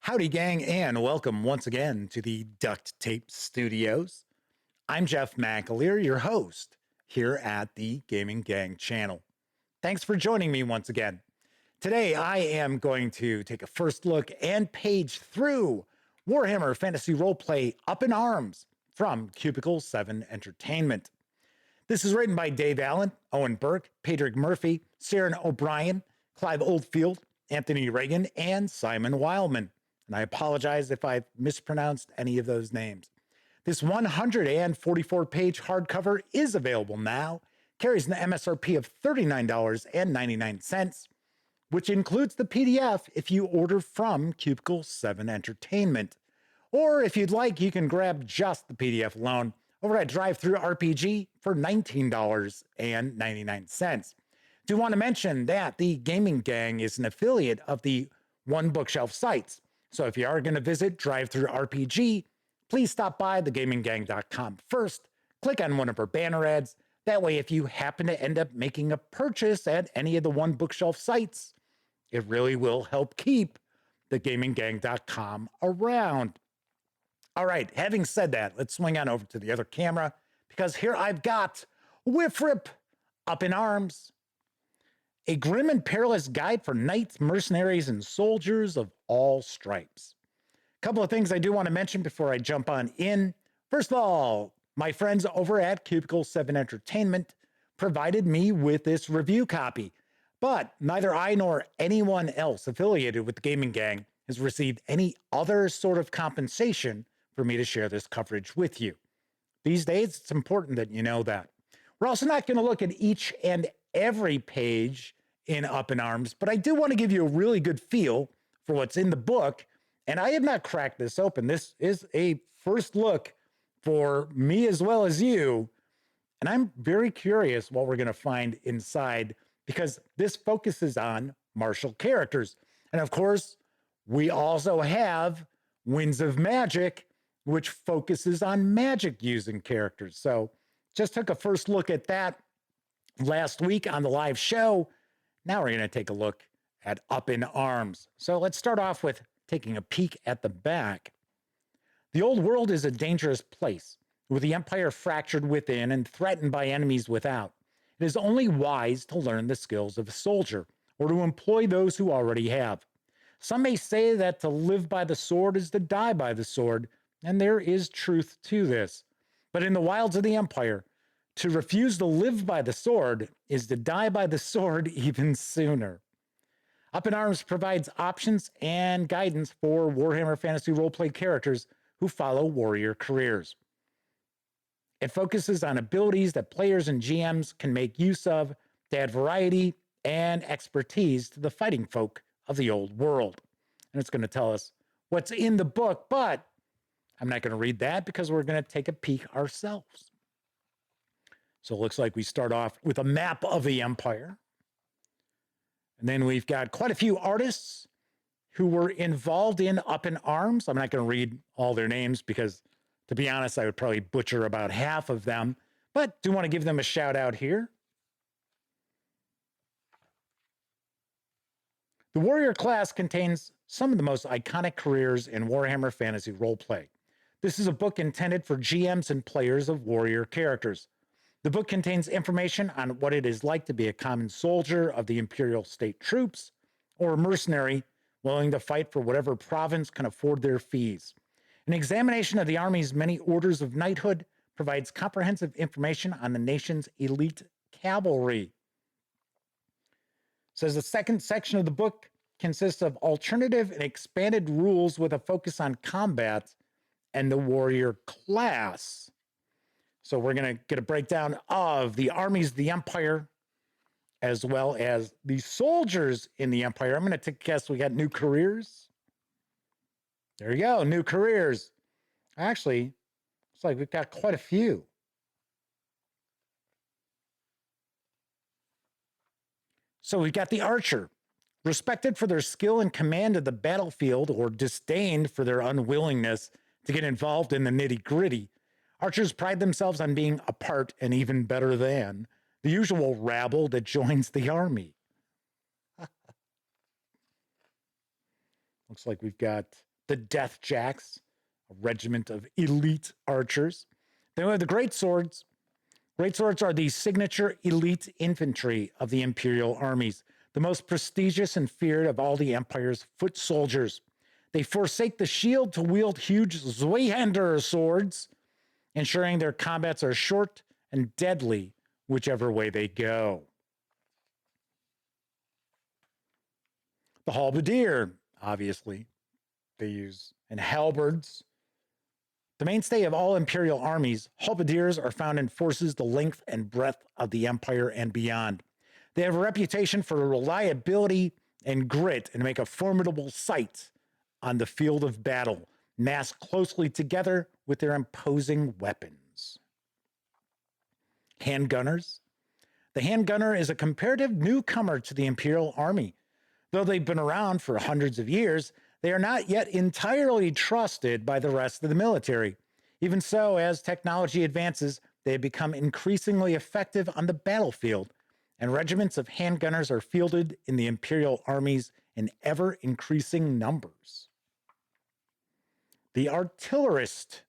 Howdy, gang, and welcome once again to the Duct Tape Studios. I'm Jeff McAleer, your host here at the Gaming Gang channel. Thanks for joining me once again. Today, I am going to take a first look and page through Warhammer Fantasy Roleplay Up in Arms from Cubicle 7 Entertainment. This is written by Dave Allen, Owen Burke, Patrick Murphy, Saren O'Brien, Clive Oldfield, Anthony Reagan, and Simon Wildman. And I apologize if I've mispronounced any of those names. This 144-page hardcover is available now, carries an MSRP of $39.99, which includes the PDF if you order from Cubicle 7 Entertainment. Or if you'd like, you can grab just the PDF alone over at DriveThruRPG for $19.99. Do want to mention that the Gaming Gang is an affiliate of the One Bookshelf sites. So if you are going to visit DriveThruRPG, please stop by thegaminggang.com first, click on one of our banner ads. That way, if you happen to end up making a purchase at any of the One Bookshelf sites, it really will help keep thegaminggang.com around. All right, having said that, let's swing on over to the other camera, because here I've got Whiff-Rip Up in Arms, a grim and perilous guide for knights, mercenaries, and soldiers of all stripes. A couple of things I do want to mention before I jump on in. First of all, my friends over at Cubicle 7 Entertainment provided me with this review copy, but neither I nor anyone else affiliated with the Gaming Gang has received any other sort of compensation for me to share this coverage with you. These days, it's important that you know that. We're also not going to look at each and every page in Up in Arms, but I do want to give you a really good feel for what's in the book, and I have not cracked this open. This is a first look for me as well as you, and I'm very curious what we're going to find inside, because this focuses on martial characters. And of course, we also have Winds of Magic, which focuses on magic using characters. So just took a first look at that last week on the live show. Now we're going to take a look at Up in Arms. So let's start off with taking a peek at the back. The old world is a dangerous place, with the Empire fractured within and threatened by enemies without. It is only wise to learn the skills of a soldier, or to employ those who already have. Some may say that to live by the sword is to die by the sword, and there is truth to this. But in the wilds of the Empire, to refuse to live by the sword is to die by the sword even sooner. Up in Arms provides options and guidance for Warhammer Fantasy Roleplay characters who follow warrior careers. It focuses on abilities that players and GMs can make use of to add variety and expertise to the fighting folk of the old world. And it's going to tell us what's in the book, but I'm not going to read that because we're going to take a peek ourselves. So it looks like we start off with a map of the Empire. And then we've got quite a few artists who were involved in Up in Arms. I'm not going to read all their names because, to be honest, I would probably butcher about half of them, but do want to give them a shout out here. The Warrior class contains some of the most iconic careers in Warhammer Fantasy Roleplay. This is a book intended for GMs and players of warrior characters. The book contains information on what it is like to be a common soldier of the Imperial State Troops, or a mercenary willing to fight for whatever province can afford their fees. An examination of the Army's many orders of knighthood provides comprehensive information on the nation's elite cavalry. It says the second section of the book consists of alternative and expanded rules with a focus on combat and the warrior class. So we're going to get a breakdown of the armies of the Empire, as well as the soldiers in the Empire. I'm going to take a guess we got new careers. There you go, new careers. Actually, it's like we've got quite a few. So we've got the archer, respected for their skill and command of the battlefield, or disdained for their unwillingness to get involved in the nitty-gritty. Archers pride themselves on being a part and even better than the usual rabble that joins the army. Looks like we've got the Death Jacks, a regiment of elite archers. Then we have the Great Swords. Great Swords are the signature elite infantry of the Imperial armies, the most prestigious and feared of all the Empire's foot soldiers. They forsake the shield to wield huge Zweihander swords, ensuring their combats are short and deadly whichever way they go. The halberdier, obviously, they use, and halberds. The mainstay of all Imperial armies, halberdiers are found in forces the length and breadth of the Empire and beyond. They have a reputation for reliability and grit and make a formidable sight on the field of battle, massed closely together with their imposing weapons. Handgunners. The handgunner is a comparative newcomer to the Imperial Army. Though they've been around for hundreds of years, they are not yet entirely trusted by the rest of the military. Even so, as technology advances, they have become increasingly effective on the battlefield, and regiments of handgunners are fielded in the Imperial armies in ever-increasing numbers. The artillerist.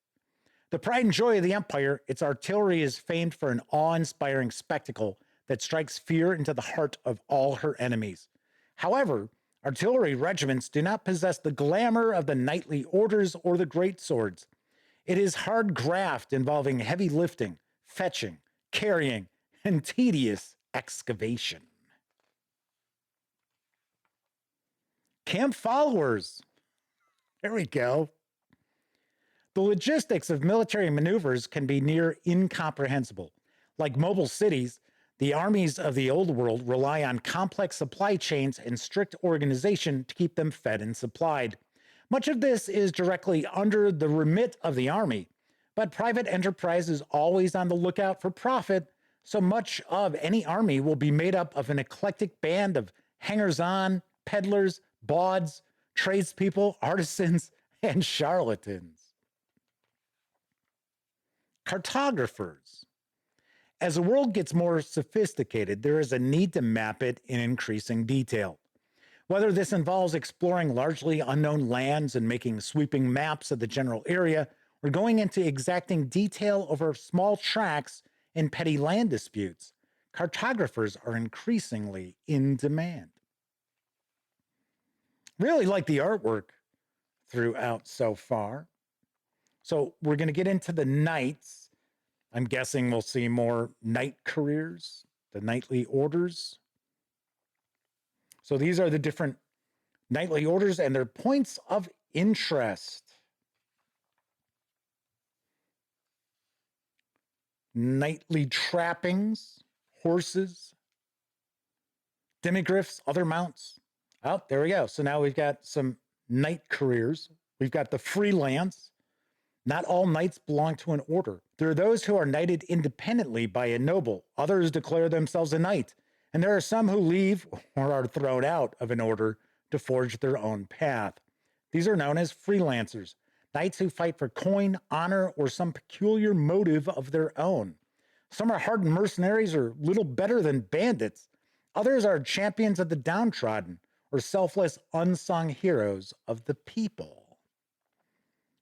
The pride and joy of the Empire, its artillery is famed for an awe-inspiring spectacle that strikes fear into the heart of all her enemies. However, artillery regiments do not possess the glamour of the knightly orders or the great swords. It is hard graft involving heavy lifting, fetching, carrying, and tedious excavation. Camp followers. There we go. The logistics of military maneuvers can be near incomprehensible. Like mobile cities, the armies of the old world rely on complex supply chains and strict organization to keep them fed and supplied. Much of this is directly under the remit of the army, but private enterprise is always on the lookout for profit, so much of any army will be made up of an eclectic band of hangers-on, peddlers, bawds, tradespeople, artisans, and charlatans. Cartographers. As the world gets more sophisticated, there is a need to map it in increasing detail. Whether this involves exploring largely unknown lands and making sweeping maps of the general area, or going into exacting detail over small tracts in petty land disputes, cartographers are increasingly in demand. Really like the artwork throughout so far. So we're going to get into the knights. I'm guessing we'll see more knight careers, the knightly orders. So these are the different knightly orders and their points of interest. Knightly trappings, horses, demigryphs, other mounts. Oh, there we go. So now we've got some knight careers. We've got the freelance. Not all knights belong to an order. There are those who are knighted independently by a noble. Others declare themselves a knight. And there are some who leave or are thrown out of an order to forge their own path. These are known as freelancers, knights who fight for coin, honor, or some peculiar motive of their own. Some are hardened mercenaries or little better than bandits. Others are champions of the downtrodden or selfless unsung heroes of the people.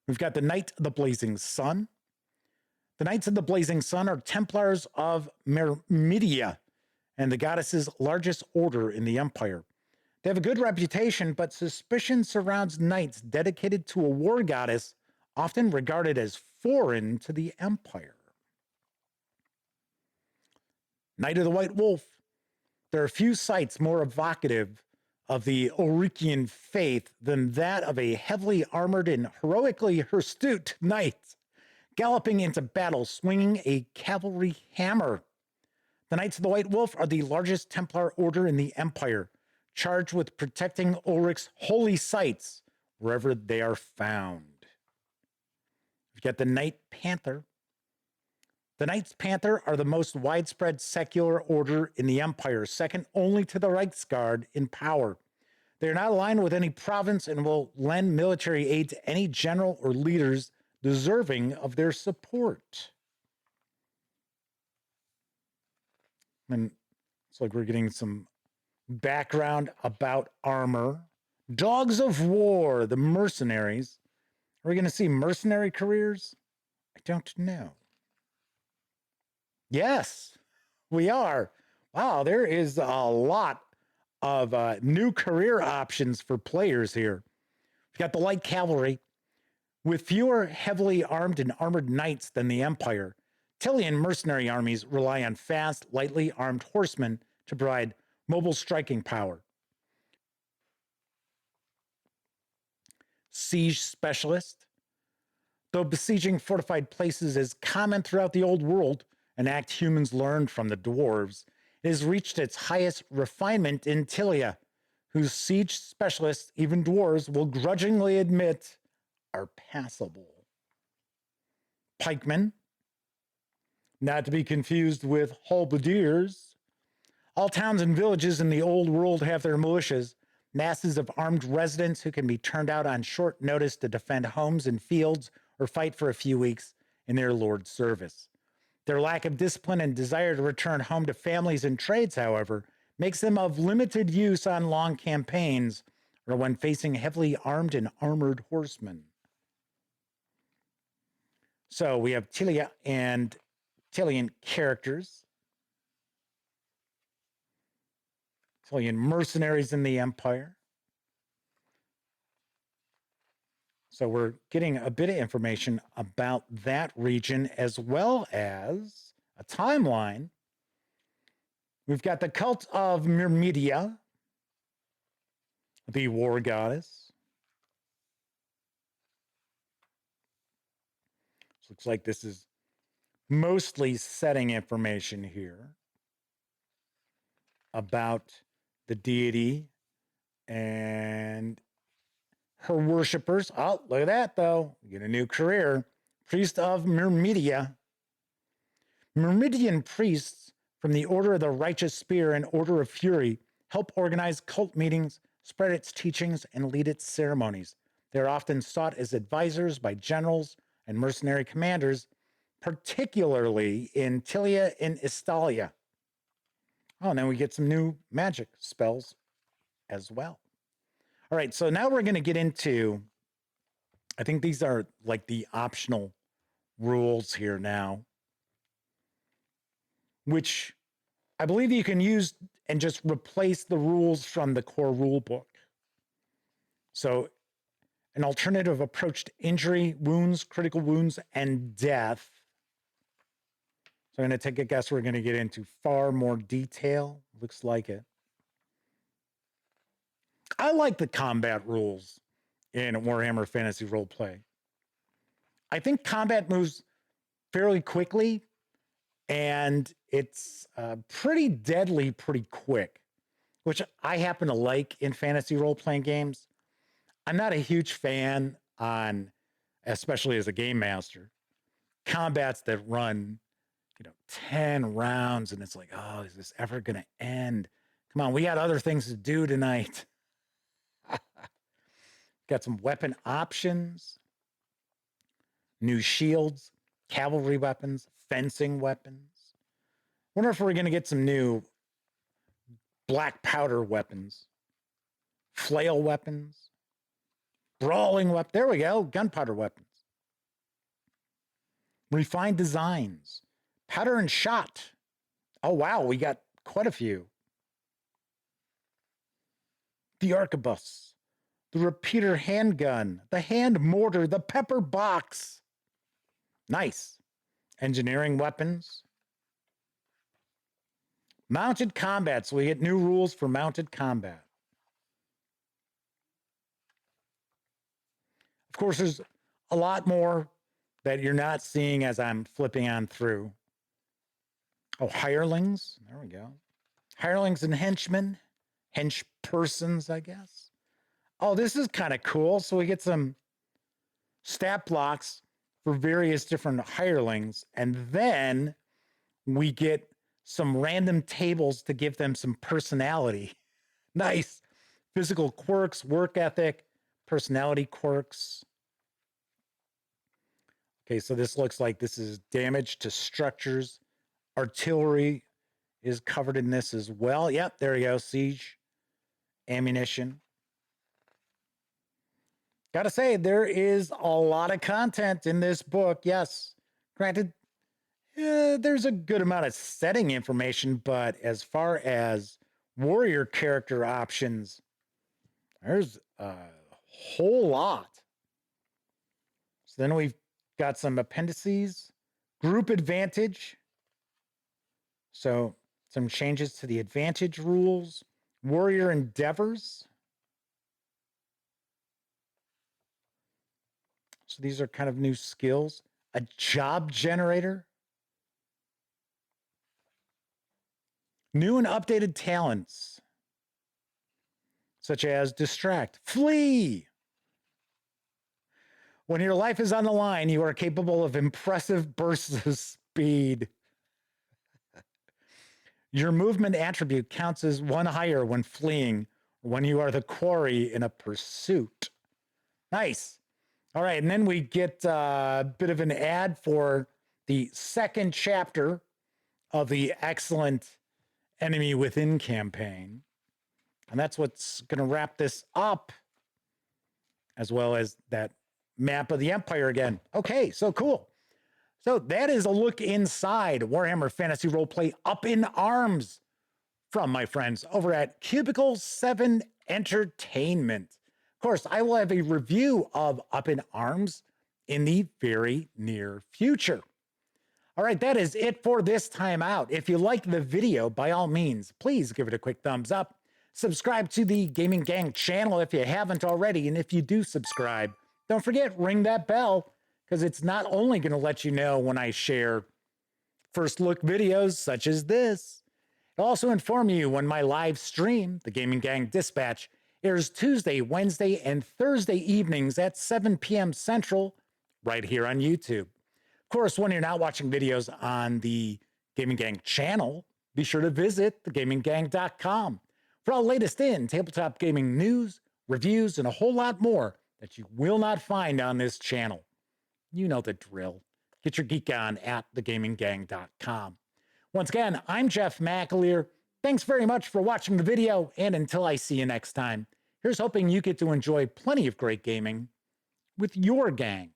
We've got the Knight of the Blazing Sun. The Knights of the Blazing Sun are Templars of Myrmidia and the goddess's largest order in the Empire. They have a good reputation, but suspicion surrounds knights dedicated to a war goddess, often regarded as foreign to the Empire. Knight of the White Wolf. There are few sights more evocative of the Aurikian faith than that of a heavily armored and heroically hirsute knight galloping into battle swinging a cavalry hammer. The Knights of the White Wolf are the largest Templar order in the Empire, charged with protecting Ulrich's holy sites wherever they are found. We've got the Knight Panther. The Knights Panther are the most widespread secular order in the Empire, second only to the Reichsguard in power. They are not aligned with any province and will lend military aid to any general or leaders deserving of their support. And it's like we're getting some background about armor. Dogs of War, the mercenaries. Are we going to see mercenary careers? I don't know. Yes, we are. Wow, there is a lot of new career options for players here. We've got the light cavalry. With fewer heavily armed and armored knights than the Empire, Tilian mercenary armies rely on fast, lightly armed horsemen to provide mobile striking power. Siege specialist. Though besieging fortified places is common throughout the old world, an act humans learned from the dwarves, it has reached its highest refinement in Tilia, whose siege specialists, even dwarves, will grudgingly admit are passable. Pikemen, not to be confused with halberdiers. All towns and villages in the old world have their militias, masses of armed residents who can be turned out on short notice to defend homes and fields or fight for a few weeks in their lord's service. Their lack of discipline and desire to return home to families and trades, however, makes them of limited use on long campaigns or when facing heavily armed and armored horsemen. So we have Tilia and Tilian characters. Tilian mercenaries in the Empire. So we're getting a bit of information about that region as well as a timeline. We've got the cult of Myrmedia, the war goddess. Looks like this is mostly setting information here about the deity and her worshippers. Oh, look at that, though. We get a new career. Priest of Myrmedia. Myrmedian priests from the Order of the Righteous Spear and Order of Fury help organize cult meetings, spread its teachings, and lead its ceremonies. They are often sought as advisors by generals and mercenary commanders, particularly in Tilia and Istalia. Oh, and then we get some new magic spells as well. All right, so now we're going to get into, I think these are like the optional rules here now, which I believe you can use and just replace the rules from the core rule book. So an alternative approach to injury, wounds, critical wounds, and death. So I'm going to take a guess. We're going to get into far more detail. Looks like it. I like the combat rules in Warhammer Fantasy Roleplay. I think combat moves fairly quickly, and it's pretty deadly pretty quick, which I happen to like in fantasy role-playing games. I'm not a huge fan on, especially as a game master, combats that run, 10 rounds, and it's like, oh, is this ever going to end? Come on, we got other things to do tonight. Got some weapon options, new shields, cavalry weapons, fencing weapons. Wonder if we're going to get some new black powder weapons, flail weapons, brawling weapons. There we go, gunpowder weapons. Refined designs, powder and shot. Oh, wow, we got quite a few. The arquebus, the repeater handgun, the hand mortar, the pepper box. Nice. Engineering weapons. Mounted combat. So we get new rules for mounted combat. Of course, there's a lot more that you're not seeing as I'm flipping on through. Oh, hirelings. There we go. Hirelings and henchmen. Hench persons, I guess. Oh, this is kind of cool. So we get some stat blocks for various different hirelings. And then we get some random tables to give them some personality. Nice. Physical quirks, work ethic, personality quirks. Okay, so this looks like this is damage to structures. Artillery is covered in this as well. Yep, there you go. Siege, ammunition. Gotta say, there is a lot of content in this book. Yes, granted, there's a good amount of setting information, but as far as warrior character options, there's a whole lot. So then we've got some appendices, group advantage. So some changes to the advantage rules, warrior endeavors. So these are kind of new skills. A job generator. New and updated talents, such as distract, flee. When your life is on the line, you are capable of impressive bursts of speed. Your movement attribute counts as one higher when fleeing, when you are the quarry in a pursuit. Nice. All right, and then we get a bit of an ad for the second chapter of the excellent Enemy Within campaign. And that's what's going to wrap this up, as well as that map of the Empire again. Okay, so cool. So that is a look inside Warhammer Fantasy Roleplay Up in Arms from my friends over at Cubicle 7 Entertainment. Of course, I will have a review of Up in Arms in the very near future. All right, that is it for this time out. If you liked the video, by all means, please give it a quick thumbs up. Subscribe to the Gaming Gang channel if you haven't already. And if you do subscribe, don't forget, ring that bell, because it's not only going to let you know when I share first look videos such as this, it'll also inform you when my live stream, the Gaming Gang Dispatch, airs Tuesday, Wednesday, and Thursday evenings at 7 p.m. Central, right here on YouTube. Of course, when you're not watching videos on the Gaming Gang channel, be sure to visit thegaminggang.com for all latest in tabletop gaming news, reviews, and a whole lot more that you will not find on this channel. You know the drill. Get your geek on at thegaminggang.com. Once again, I'm Jeff McAleer. Thanks very much for watching the video, and until I see you next time, here's hoping you get to enjoy plenty of great gaming with your gang.